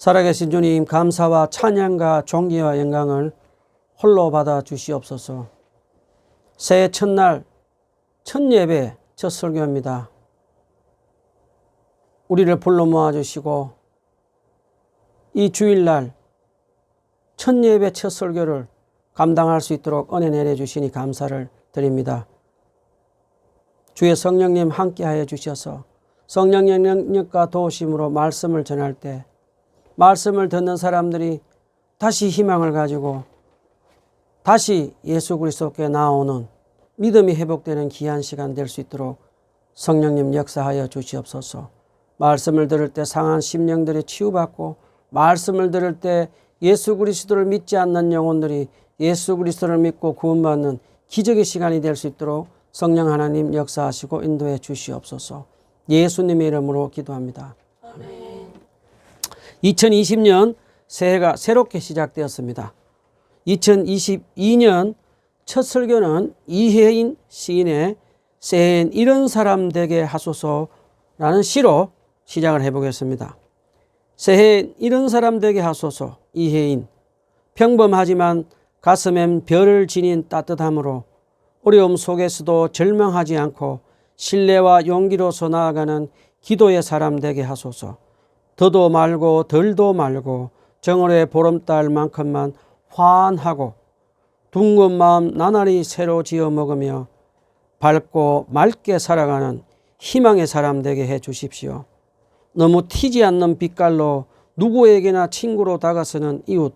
살아계신 주님, 감사와 찬양과 존귀와 영광을 홀로 받아 주시옵소서. 새해 첫날 첫 예배 첫 설교입니다. 우리를 불러 모아 주시고 이 주일날 첫 예배 첫 설교를 감당할 수 있도록 은혜 내려 주시니 감사를 드립니다. 주의 성령님 함께하여 주셔서 성령의 능력과 도우심으로 말씀을 전할 때 말씀을 듣는 사람들이 다시 희망을 가지고 다시 예수 그리스도께 나오는 믿음이 회복되는 귀한 시간 될 수 있도록 성령님 역사하여 주시옵소서. 말씀을 들을 때 상한 심령들이 치유받고 말씀을 들을 때 예수 그리스도를 믿지 않는 영혼들이 예수 그리스도를 믿고 구원받는 기적의 시간이 될 수 있도록 성령 하나님 역사하시고 인도해 주시옵소서. 예수님의 이름으로 기도합니다. 아멘. 2020년 새해가 새롭게 시작되었습니다. 2022년 첫 설교는 이혜인 시인의 새해엔 이런 사람 되게 하소서라는 시로 시작을 해보겠습니다. 새해엔 이런 사람 되게 하소서. 이혜인. 평범하지만 가슴엔 별을 지닌 따뜻함으로 어려움 속에서도 절망하지 않고 신뢰와 용기로서 나아가는 기도의 사람 되게 하소서. 더도 말고 덜도 말고 정월의 보름달만큼만 환하고 둥근 마음 나날이 새로 지어 먹으며 밝고 맑게 살아가는 희망의 사람 되게 해 주십시오. 너무 튀지 않는 빛깔로 누구에게나 친구로 다가서는 이웃,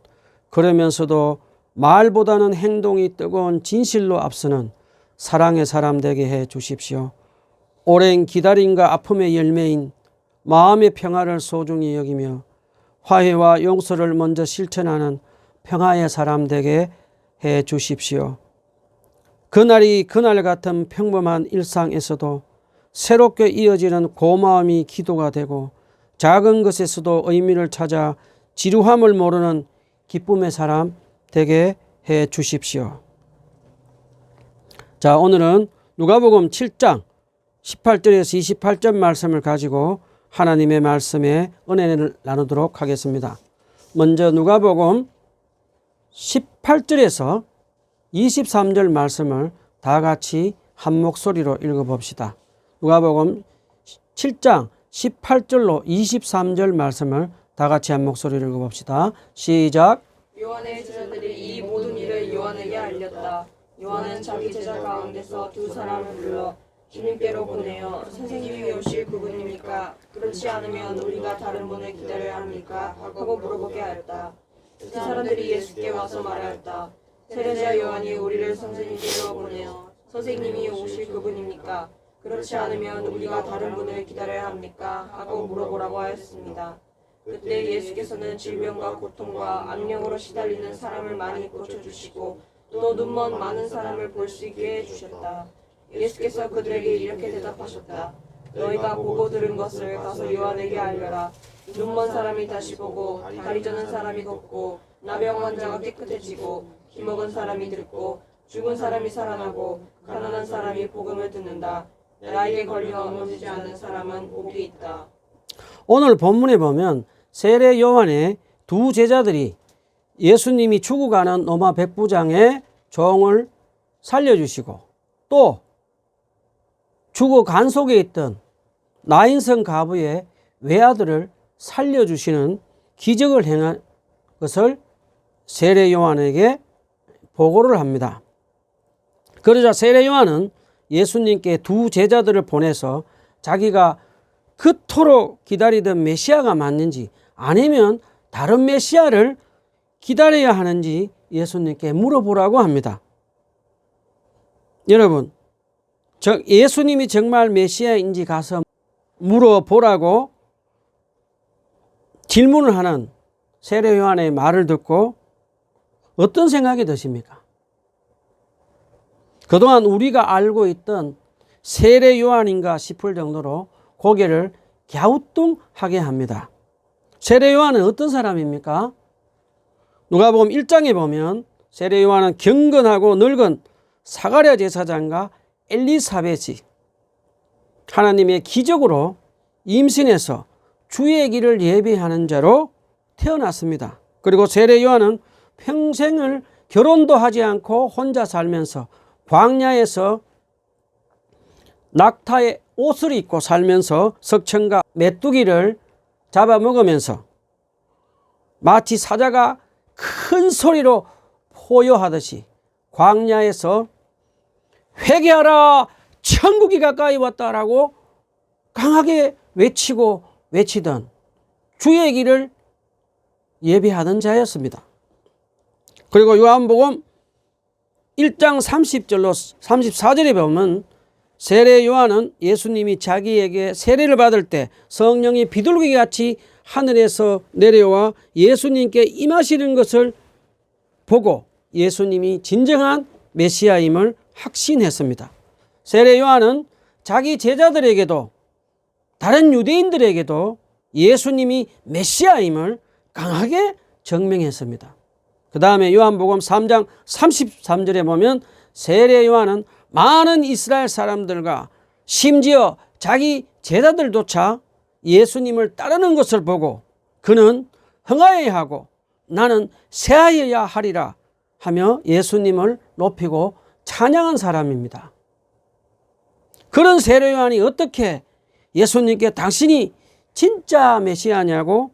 그러면서도 말보다는 행동이 뜨거운 진실로 앞서는 사랑의 사람 되게 해 주십시오. 오랜 기다림과 아픔의 열매인 마음의 평화를 소중히 여기며 화해와 용서를 먼저 실천하는 평화의 사람 되게 해 주십시오. 그날이 그날 같은 평범한 일상에서도 새롭게 이어지는 고마움이 기도가 되고 작은 것에서도 의미를 찾아 지루함을 모르는 기쁨의 사람 되게 해 주십시오. 자, 오늘은 누가복음 7장 18절에서 28절 말씀을 가지고 하나님의 말씀에 은혜를 나누도록 하겠습니다. 먼저 누가복음 18절에서 23절 말씀을 다 같이 한 목소리로 읽어봅시다. 누가복음 7장 18절로 23절 말씀을 다 같이 한 목소리로 읽어봅시다. 시작. 요한의 제자들이 이 모든 일을 요한에게 알렸다. 요한은 자기 제자 가운데서 두 사람을 불러 주님께로 보내어 선생님이 오실 그분입니까? 그렇지 않으면 우리가 다른 분을 기다려야 합니까? 하고 물어보게 하였다. 그 사람들이 예수께 와서 말하였다. 세례자 요한이 우리를 선생님께로 보내어 선생님이 오실 그분입니까? 그렇지 않으면 우리가 다른 분을 기다려야 합니까? 하고 물어보라고 하였습니다. 그때 예수께서는 질병과 고통과 악령으로 시달리는 사람을 많이 고쳐주시고 또 눈먼 많은 사람을 볼 수 있게 해주셨다. 예수께서 그들에게 이렇게 대답하셨다. 너희가 보고 들은 것을 가서 요한에게 알려라. 눈먼 사람이 다시 보고 다리 저는 사람이 걷고 나병 환자가 깨끗해지고 기먹은 사람이 듣고 죽은 사람이 살아나고 가난한 사람이 복음을 듣는다. 나에게 걸려 넘어지지 않는 사람은 복이 있다. 오늘 본문에 보면 세례 요한의 두 제자들이 예수님이 죽어가는 로마 백부장의 종을 살려주시고 또 죽어간 속에 있던 나인성 가부의 외아들을 살려주시는 기적을 행한 것을 세례 요한에게 보고를 합니다. 그러자 세례 요한은 예수님께 두 제자들을 보내서 자기가 그토록 기다리던 메시아가 맞는지 아니면 다른 메시아를 기다려야 하는지 예수님께 물어보라고 합니다. 여러분, 예수님이 정말 메시아인지 가서 물어보라고 질문을 하는 세례 요한의 말을 듣고 어떤 생각이 드십니까? 그동안 우리가 알고 있던 세례 요한인가 싶을 정도로 고개를 갸우뚱하게 합니다. 세례 요한은 어떤 사람입니까? 누가복음 1장에 보면 세례 요한은 경건하고 늙은 사가랴 제사장과 엘리사벳이 하나님의 기적으로 임신해서 주의 길을 예비하는 자로 태어났습니다. 그리고 세례 요한은 평생을 결혼도 하지 않고 혼자 살면서 광야에서 낙타의 옷을 입고 살면서 석청과 메뚜기를 잡아먹으면서 마치 사자가 큰 소리로 포효하듯이 광야에서 회개하라, 천국이 가까이 왔다라고 강하게 외치고 외치던 주의 길을 예비하던 자였습니다. 그리고 요한복음 1장 30절로 34절에 보면 세례 요한은 예수님이 자기에게 세례를 받을 때 성령이 비둘기같이 하늘에서 내려와 예수님께 임하시는 것을 보고 예수님이 진정한 메시아임을 확신했습니다. 세례 요한은 자기 제자들에게도 다른 유대인들에게도 예수님이 메시아임을 강하게 증명했습니다. 그 다음에 요한복음 3장 33절에 보면 세례 요한은 많은 이스라엘 사람들과 심지어 자기 제자들조차 예수님을 따르는 것을 보고 그는 흥하여야 하고 나는 쇠하여야 하리라 하며 예수님을 높이고 찬양한 사람입니다. 그런 세례 요한이 어떻게 예수님께 당신이 진짜 메시아냐고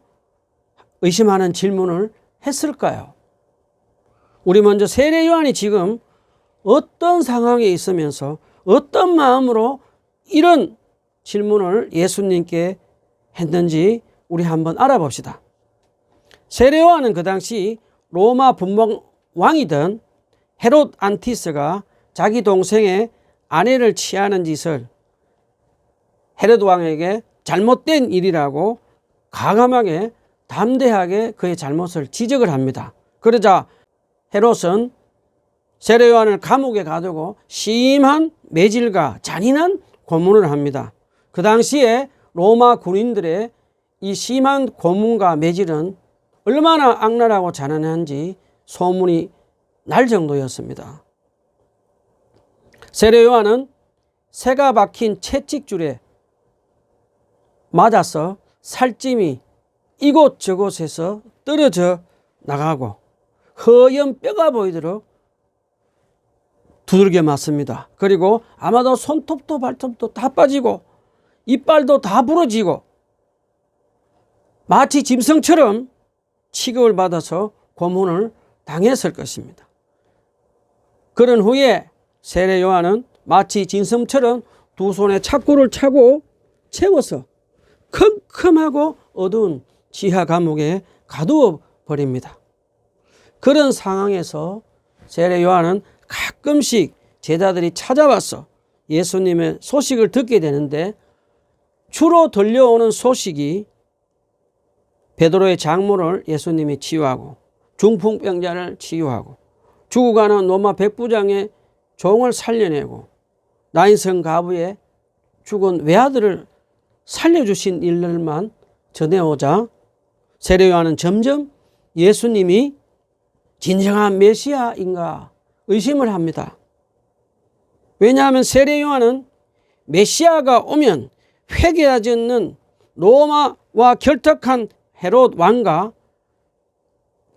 의심하는 질문을 했을까요? 우리 먼저 세례 요한이 지금 어떤 상황에 있으면서 어떤 마음으로 이런 질문을 예수님께 했는지 우리 한번 알아봅시다. 세례 요한은 그 당시 로마 분봉 왕이던 헤롯 안티스가 자기 동생의 아내를 취하는 짓을 헤롯 왕에게 잘못된 일이라고 과감하게 담대하게 그의 잘못을 지적을 합니다. 그러자 헤롯은 세례 요한을 감옥에 가두고 심한 매질과 잔인한 고문을 합니다. 그 당시에 로마 군인들의 이 심한 고문과 매질은 얼마나 악랄하고 잔인한지 소문이 날 정도였습니다. 세례 요한은 새가 박힌 채찍줄에 맞아서 살찜이 이곳저곳에서 떨어져 나가고 허연 뼈가 보이도록 두들겨 맞습니다. 그리고 아마도 손톱도 발톱도 다 빠지고 이빨도 다 부러지고 마치 짐승처럼 취급을 받아서 고문을 당했을 것입니다. 그런 후에 세례 요한은 마치 짐승처럼 두 손에 착고를 차고 채워서 컴컴하고 어두운 지하 감옥에 가두어 버립니다. 그런 상황에서 세례 요한은 가끔씩 제자들이 찾아와서 예수님의 소식을 듣게 되는데 주로 들려오는 소식이 베드로의 장모를 예수님이 치유하고 중풍병자를 치유하고 죽어가는 로마 백부장의 종을 살려내고 나인성 가부의 죽은 외아들을 살려주신 일들만 전해오자 세례 요한은 점점 예수님이 진정한 메시아인가 의심을 합니다. 왜냐하면 세례 요한은 메시아가 오면 회개하지 않는 로마와 결탁한 헤롯 왕과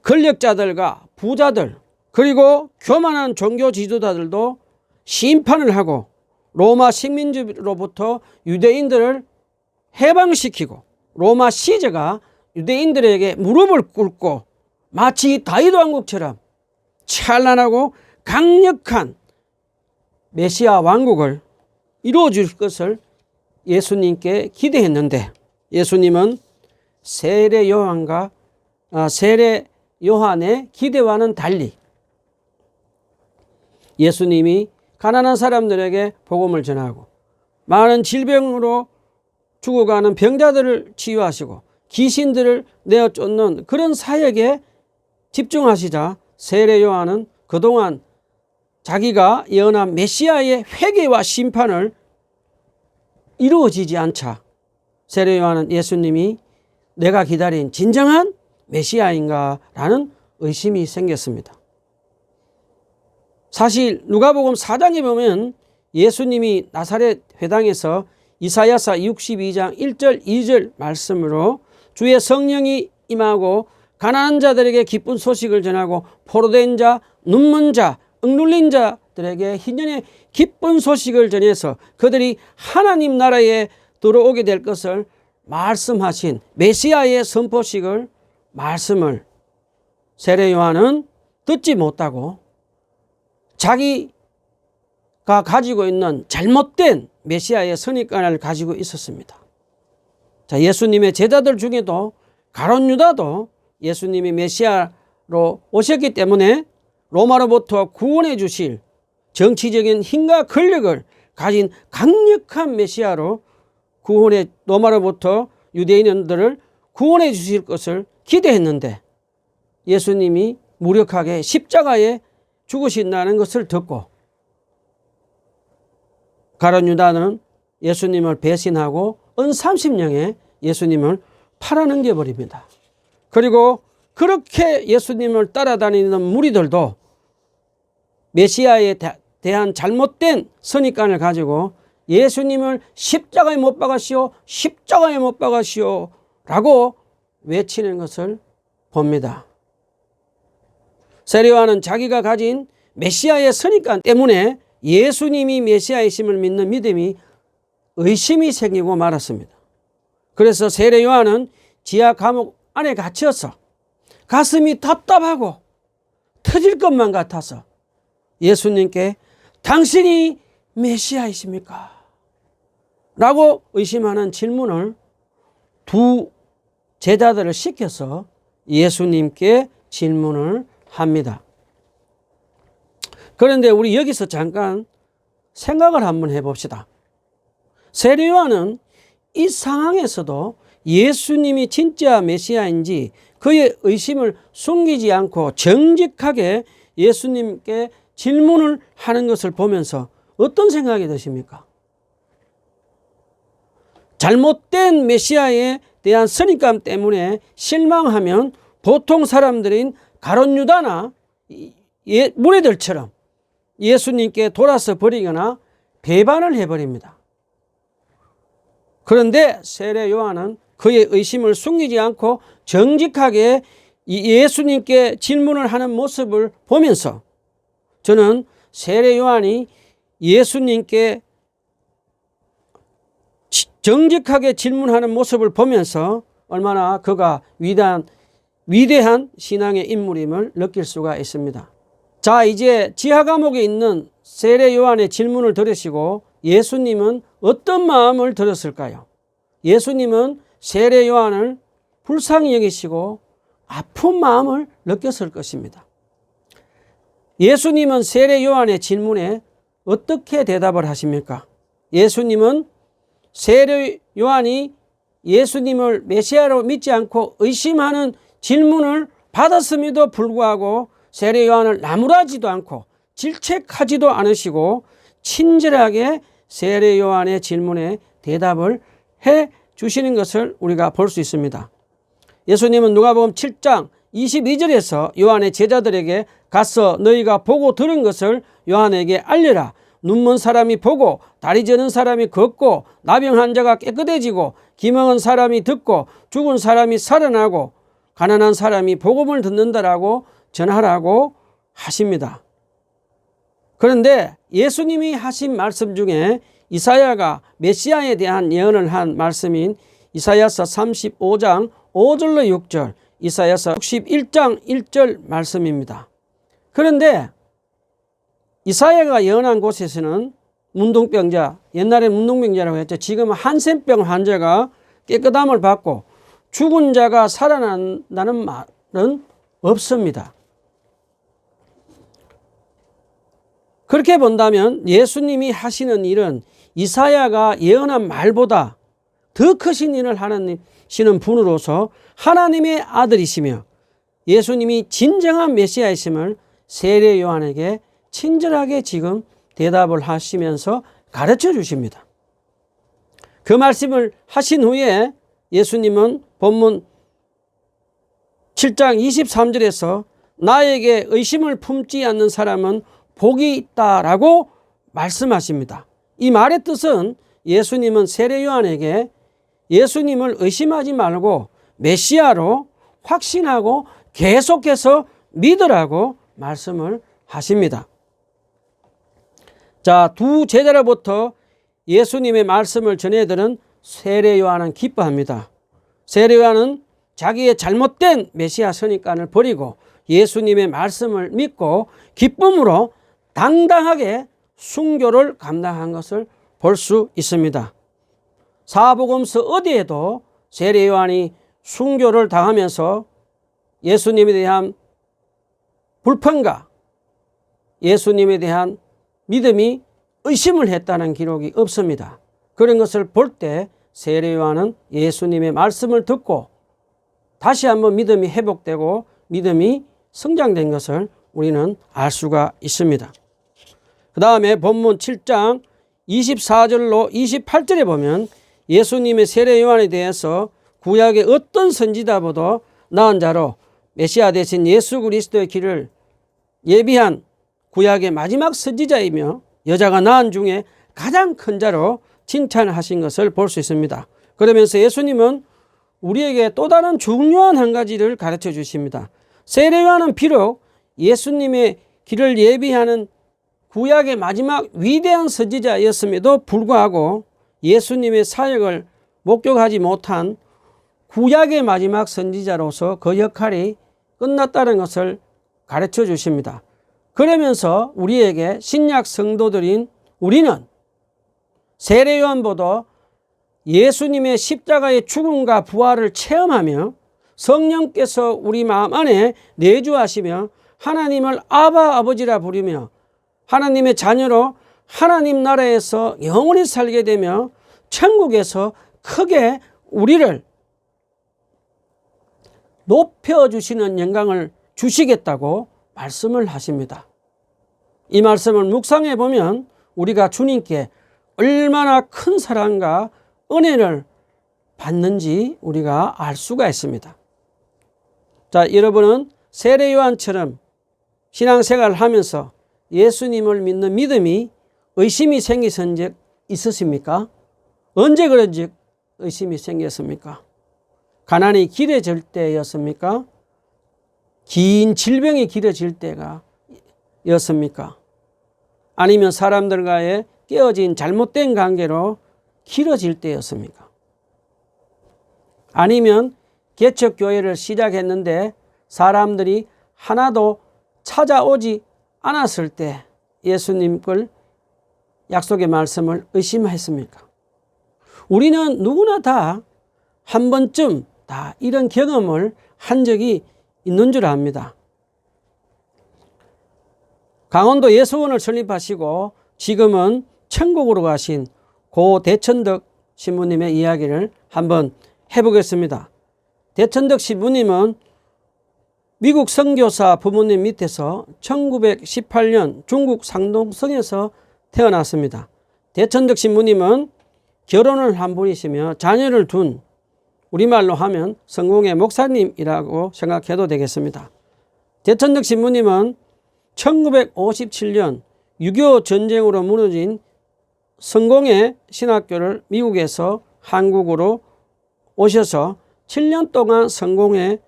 권력자들과 부자들 그리고 교만한 종교 지도자들도 심판을 하고 로마 식민지로부터 유대인들을 해방시키고 로마 시저가 유대인들에게 무릎을 꿇고 마치 다윗 왕국처럼 찬란하고 강력한 메시아 왕국을 이루어줄 것을 예수님께 기대했는데 예수님은 세례 요한의 기대와는 달리 예수님이 가난한 사람들에게 복음을 전하고 많은 질병으로 죽어가는 병자들을 치유하시고 귀신들을 내어 쫓는 그런 사역에 집중하시자 세례 요한은 그동안 자기가 예언한 메시아의 회개와 심판을 이루어지지 않자 세례 요한은 예수님이 내가 기다린 진정한 메시아인가 라는 의심이 생겼습니다. 사실 누가복음 4장에 보면 예수님이 나사렛 회당에서 이사야서 62장 1절 2절 말씀으로 주의 성령이 임하고 가난한 자들에게 기쁜 소식을 전하고 포로된 자, 눈먼 자, 억눌린 자들에게 희년의 기쁜 소식을 전해서 그들이 하나님 나라에 들어오게 될 것을 말씀하신 메시아의 선포식을 말씀을 세례 요한은 듣지 못하고 자기가 가지고 있는 잘못된 메시아의 선입관을 가지고 있었습니다. 자, 예수님의 제자들 중에도 가룟 유다도 예수님이 메시아로 오셨기 때문에 로마로부터 구원해 주실 정치적인 힘과 권력을 가진 강력한 메시아로 로마로부터 유대인들을 구원해 주실 것을 기대했는데 예수님이 무력하게 십자가에 죽으신다는 것을 듣고 가룟 유다는 예수님을 배신하고 은 30냥에 예수님을 팔아넘겨 버립니다. 그리고 그렇게 예수님을 따라다니는 무리들도 메시아에 대한 잘못된 선입관을 가지고 예수님을 십자가에 못 박으시오, 십자가에 못 박으시오 라고 외치는 것을 봅니다. 세례 요한은 자기가 가진 메시아의 선입관 때문에 예수님이 메시아이심을 믿는 믿음이 의심이 생기고 말았습니다. 그래서 세례 요한은 지하 감옥 안에 갇혀서 가슴이 답답하고 터질 것만 같아서 예수님께 당신이 메시아이십니까? 라고 의심하는 질문을 두 제자들을 시켜서 예수님께 질문을 합니다. 그런데 우리 여기서 잠깐 생각을 한번 해봅시다. 세례 요한은 이 상황에서도 예수님이 진짜 메시아인지 그의 의심을 숨기지 않고 정직하게 예수님께 질문을 하는 것을 보면서 어떤 생각이 드십니까? 잘못된 메시아에 대한 선입관 때문에 실망하면 보통 사람들인 가룟 유다나 무리들처럼 예수님께 돌아서 버리거나 배반을 해버립니다. 그런데 세례 요한은 그의 의심을 숨기지 않고 정직하게 예수님께 질문을 하는 모습을 보면서 저는 세례 요한이 예수님께 정직하게 질문하는 모습을 보면서 얼마나 그가 위대한 신앙의 인물임을 느낄 수가 있습니다. 자, 이제 지하 감옥에 있는 세례 요한의 질문을 들으시고 예수님은 어떤 마음을 들었을까요? 예수님은 세례 요한을 불쌍히 여기시고 아픈 마음을 느꼈을 것입니다. 예수님은 세례 요한의 질문에 어떻게 대답을 하십니까? 예수님은 세례 요한이 예수님을 메시아로 믿지 않고 의심하는 질문을 받았음에도 불구하고 세례 요한을 나무라지도 않고 질책하지도 않으시고 친절하게 세례 요한의 질문에 대답을 해 주시는 것을 우리가 볼 수 있습니다. 예수님은 누가복음 7장 22절에서 요한의 제자들에게 가서 너희가 보고 들은 것을 요한에게 알려라. 눈먼 사람이 보고 다리 저는 사람이 걷고 나병 환자가 깨끗해지고 기멍은 사람이 듣고 죽은 사람이 살아나고 가난한 사람이 복음을 듣는다라고 전하라고 하십니다. 그런데 예수님이 하신 말씀 중에 이사야가 메시아에 대한 예언을 한 말씀인 이사야서 35장 5절로 6절, 이사야서 61장 1절 말씀입니다. 그런데 이사야가 예언한 곳에서는 문둥병자, 옛날에 문둥병자라고 했죠. 지금은 한센병 환자가 깨끗함을 받고 죽은 자가 살아난다는 말은 없습니다. 그렇게 본다면 예수님이 하시는 일은 이사야가 예언한 말보다 더 크신 일을 하시는 분으로서 하나님의 아들이시며 예수님이 진정한 메시아이심을 세례 요한에게 친절하게 지금 대답을 하시면서 가르쳐 주십니다. 그 말씀을 하신 후에 예수님은 본문 7장 23절에서 나에게 의심을 품지 않는 사람은 복이 있다라고 말씀하십니다. 이 말의 뜻은 예수님은 세례 요한에게 예수님을 의심하지 말고 메시아로 확신하고 계속해서 믿으라고 말씀을 하십니다. 자, 두 제자로부터 예수님의 말씀을 전해들은 세례 요한은 기뻐합니다. 세례 요한은 자기의 잘못된 메시아 선입관을 버리고 예수님의 말씀을 믿고 기쁨으로 당당하게 순교를 감당한 것을 볼 수 있습니다. 사복음서 어디에도 세례 요한이 순교를 당하면서 예수님에 대한 불평과 예수님에 대한 믿음이 의심을 했다는 기록이 없습니다. 그런 것을 볼 때 세례 요한은 예수님의 말씀을 듣고 다시 한번 믿음이 회복되고 믿음이 성장된 것을 우리는 알 수가 있습니다. 그 다음에 본문 7장 24절로 28절에 보면 예수님의 세례 요한에 대해서 구약의 어떤 선지자보다 나은 자로 메시아 대신 예수 그리스도의 길을 예비한 구약의 마지막 선지자이며 여자가 낳은 중에 가장 큰 자로 칭찬을 하신 것을 볼 수 있습니다. 그러면서 예수님은 우리에게 또 다른 중요한 한 가지를 가르쳐 주십니다. 세례 요한은 비록 예수님의 길을 예비하는 구약의 마지막 위대한 선지자였음에도 불구하고 예수님의 사역을 목격하지 못한 구약의 마지막 선지자로서 그 역할이 끝났다는 것을 가르쳐 주십니다. 그러면서 우리에게 신약 성도들인 우리는 세례 요한보다 예수님의 십자가의 죽음과 부활을 체험하며 성령께서 우리 마음 안에 내주하시며 하나님을 아바 아버지라 부르며 하나님의 자녀로 하나님 나라에서 영원히 살게 되며 천국에서 크게 우리를 높여주시는 영광을 주시겠다고 말씀을 하십니다. 이 말씀을 묵상해 보면 우리가 주님께 얼마나 큰 사랑과 은혜를 받는지 우리가 알 수가 있습니다. 자, 여러분은 세례 요한처럼 신앙생활을 하면서 예수님을 믿는 믿음이 의심이 생기신 적 있으십니까? 언제 그런 적 의심이 생겼습니까? 가난이 길어질 때였습니까? 긴 질병이 길어질 때가 였습니까? 아니면 사람들과의 깨어진 잘못된 관계로 길어질 때였습니까? 아니면 개척교회를 시작했는데 사람들이 하나도 찾아오지 않았을 때 예수님 걸 약속의 말씀을 의심했습니까? 우리는 누구나 다 한 번쯤 다 이런 경험을 한 적이 있는 줄 압니다. 강원도 예수원을 설립하시고 지금은 천국으로 가신 고 대천덕 신부님의 이야기를 한번 해보겠습니다. 대천덕 신부님은 미국 선교사 부모님 밑에서 1918년 중국 상동성에서 태어났습니다. 대천덕 신부님은 결혼을 한 분이시며 자녀를 둔 우리말로 하면 성공의 목사님이라고 생각해도 되겠습니다. 대천덕 신부님은 1957년 6.25 전쟁으로 무너진 성공의 신학교를 미국에서 한국으로 오셔서 7년 동안 성공의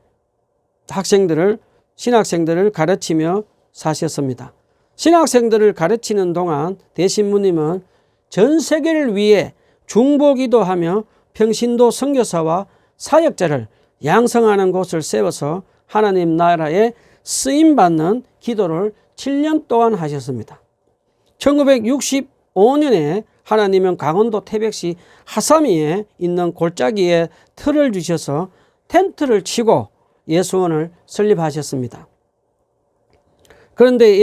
신학생들을 가르치며 사셨습니다. 신학생들을 가르치는 동안 대신부님은 전 세계를 위해 중보기도하며 평신도 선교사와 사역자를 양성하는 곳을 세워서 하나님 나라에 쓰임받는 기도를 7년 동안 하셨습니다. 1965년에 하나님은 강원도 태백시 하사미에 있는 골짜기에 틀을 주셔서 텐트를 치고 예수원을 설립하셨습니다. 그런데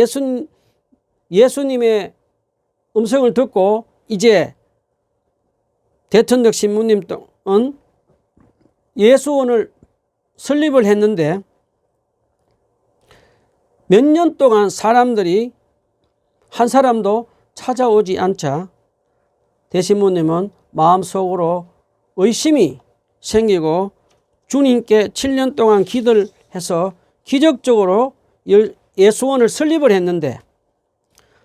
예수님의 음성을 듣고 이제 대천덕 신부님은 예수원을 설립을 했는데 몇 년 동안 사람들이 한 사람도 찾아오지 않자 대신부님은 마음속으로 의심이 생기고 주님께 7년 동안 기도를 해서 기적적으로 예수원을 설립을 했는데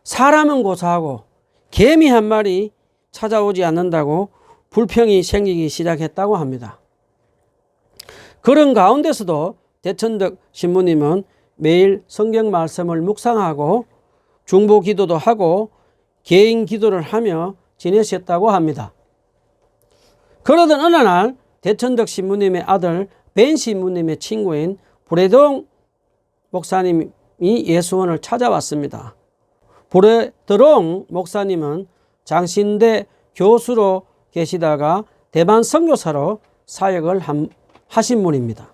사람은 고사하고 개미 한 마리 찾아오지 않는다고 불평이 생기기 시작했다고 합니다. 그런 가운데서도 대천덕 신부님은 매일 성경 말씀을 묵상하고 중보 기도도 하고 개인 기도를 하며 지내셨다고 합니다. 그러던 어느 날 대천덕 신부님의 아들 벤 신부님의 친구인 브레드롱 목사님이 예수원을 찾아왔습니다. 브레드롱 목사님은 장신대 교수로 계시다가 대만 선교사로 사역을 하신 분입니다.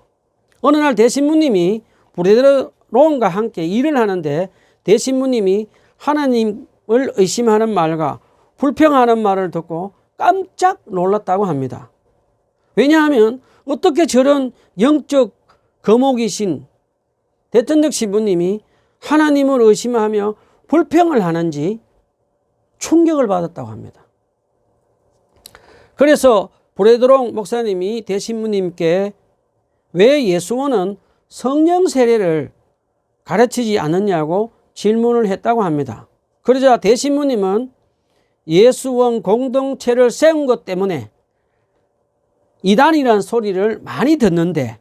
어느 날 대신부님이 브레드롱과 함께 일을 하는데 대신부님이 하나님을 의심하는 말과 불평하는 말을 듣고 깜짝 놀랐다고 합니다. 왜냐하면 어떻게 저런 영적 거목이신 대천덕 신부님이 하나님을 의심하며 불평을 하는지 충격을 받았다고 합니다. 그래서 브레드롱 목사님이 대신부님께 왜 예수원은 성령 세례를 가르치지 않느냐고 질문을 했다고 합니다. 그러자 대신부님은 예수원 공동체를 세운 것 때문에 이단이라는 소리를 많이 듣는데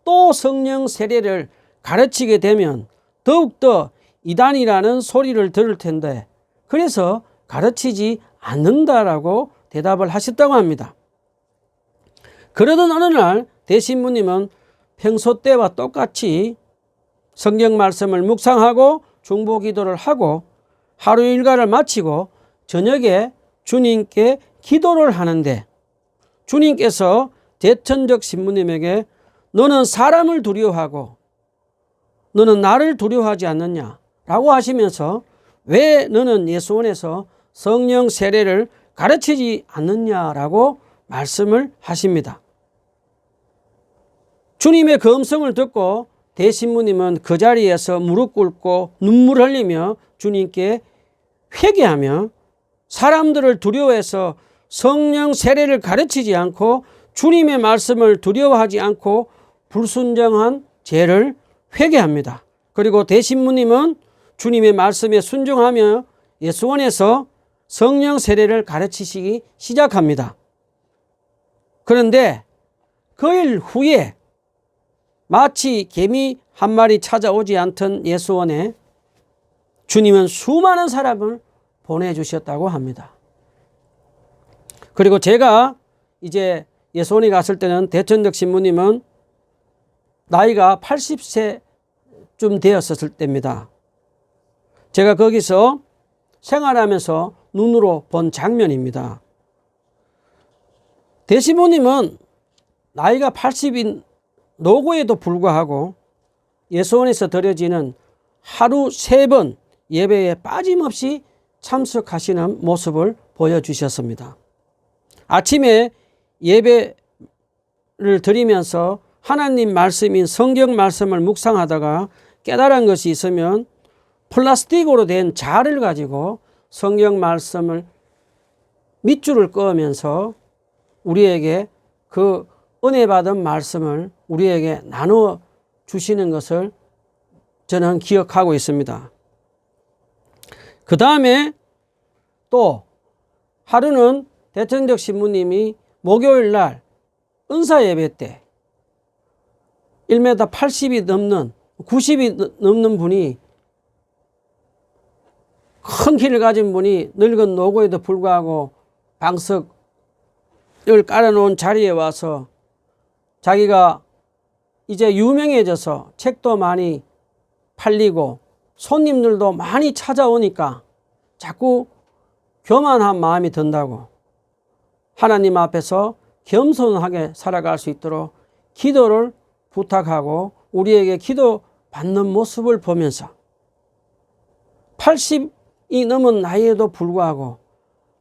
또 성령 세례를 가르치게 되면 더욱더 이단이라는 소리를 들을 텐데 그래서 가르치지 않는다라고 대답을 하셨다고 합니다. 그러던 어느 날 대신부님은 평소 때와 똑같이 성경 말씀을 묵상하고 중보 기도를 하고 하루 일과를 마치고 저녁에 주님께 기도를 하는데 주님께서 대천적 신부님에게 너는 사람을 두려워하고 너는 나를 두려워하지 않느냐라고 하시면서 왜 너는 예수원에서 성령 세례를 가르치지 않느냐라고 말씀을 하십니다. 주님의 그 음성을 듣고 대신부님은 그 자리에서 무릎 꿇고 눈물 흘리며 주님께 회개하며 사람들을 두려워해서 성령 세례를 가르치지 않고 주님의 말씀을 두려워하지 않고 불순종한 죄를 회개합니다. 그리고 대신부님은 주님의 말씀에 순종하며 예수원에서 성령 세례를 가르치시기 시작합니다. 그런데 그 일 후에 마치 개미 한 마리 찾아오지 않던 예수원에 주님은 수많은 사람을 보내주셨다고 합니다. 그리고 제가 이제 예수원에 갔을 때는 대천적 신부님은 나이가 80세쯤 되었을 때입니다. 제가 거기서 생활하면서 눈으로 본 장면입니다. 대신부님은 나이가 80인 노고에도 불구하고 예수원에서 드려지는 하루 3번 예배에 빠짐없이 참석하시는 모습을 보여주셨습니다. 아침에 예배를 드리면서 하나님 말씀인 성경 말씀을 묵상하다가 깨달은 것이 있으면 플라스틱으로 된 자를 가지고 성경 말씀을 밑줄을 그으면서 우리에게 그 은혜 받은 말씀을 우리에게 나누어 주시는 것을 저는 기억하고 있습니다. 그 다음에 또 하루는 대천적 신부님이 목요일 날 은사 예배 때 1m 80이 넘는 90이 넘는 분이 큰 키를 가진 분이 늙은 노고에도 불구하고 방석을 깔아놓은 자리에 와서 자기가 이제 유명해져서 책도 많이 팔리고 손님들도 많이 찾아오니까 자꾸 교만한 마음이 든다고 하나님 앞에서 겸손하게 살아갈 수 있도록 기도를 부탁하고 우리에게 기도 받는 모습을 보면서 80이 넘은 나이에도 불구하고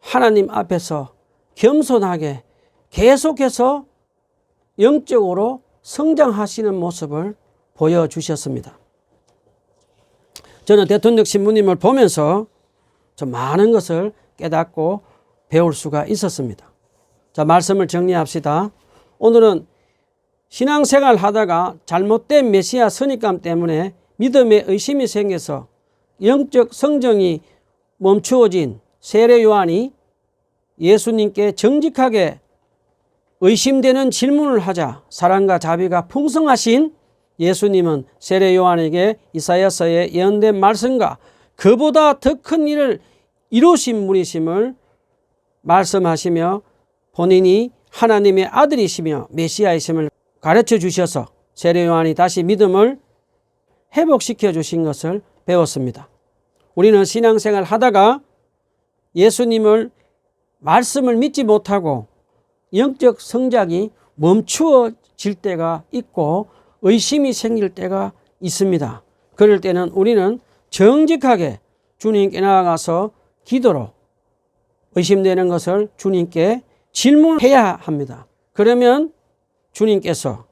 하나님 앞에서 겸손하게 계속해서 영적으로 성장하시는 모습을 보여주셨습니다. 저는 대통령 신부님을 보면서 좀 많은 것을 깨닫고 배울 수가 있었습니다. 자, 말씀을 정리합시다. 오늘은 신앙생활 하다가 잘못된 메시아 선입감 때문에 믿음에 의심이 생겨서 영적 성정이 멈추어진 세례 요한이 예수님께 정직하게 의심되는 질문을 하자 사랑과 자비가 풍성하신 예수님은 세례 요한에게 이사야서에 예언된 말씀과 그보다 더 큰 일을 이루신 분이심을 말씀하시며 본인이 하나님의 아들이시며 메시아이심을 가르쳐 주셔서 세례 요한이 다시 믿음을 회복시켜 주신 것을 배웠습니다. 우리는 신앙생활 하다가 예수님을 말씀을 믿지 못하고 영적 성장이 멈추어질 때가 있고 의심이 생길 때가 있습니다. 그럴 때는 우리는 정직하게 주님께 나아가서 기도로 의심되는 것을 주님께 질문해야 합니다. 그러면 주님께서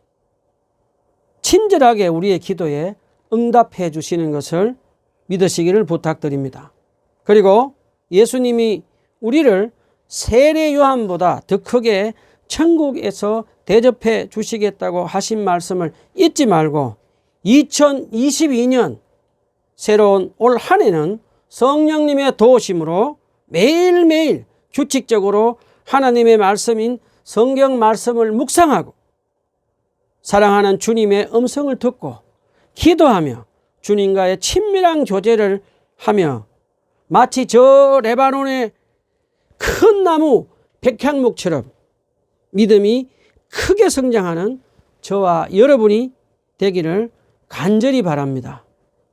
친절하게 우리의 기도에 응답해 주시는 것을 믿으시기를 부탁드립니다. 그리고 예수님이 우리를 세례 요한보다 더 크게 천국에서 대접해 주시겠다고 하신 말씀을 잊지 말고 2022년 새로운 올 한 해는 성령님의 도우심으로 매일매일 규칙적으로 하나님의 말씀인 성경 말씀을 묵상하고 사랑하는 주님의 음성을 듣고 기도하며 주님과의 친밀한 교제를 하며 마치 저 레바논의 큰 나무 백향목처럼 믿음이 크게 성장하는 저와 여러분이 되기를 간절히 바랍니다.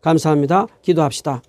감사합니다. 기도합시다.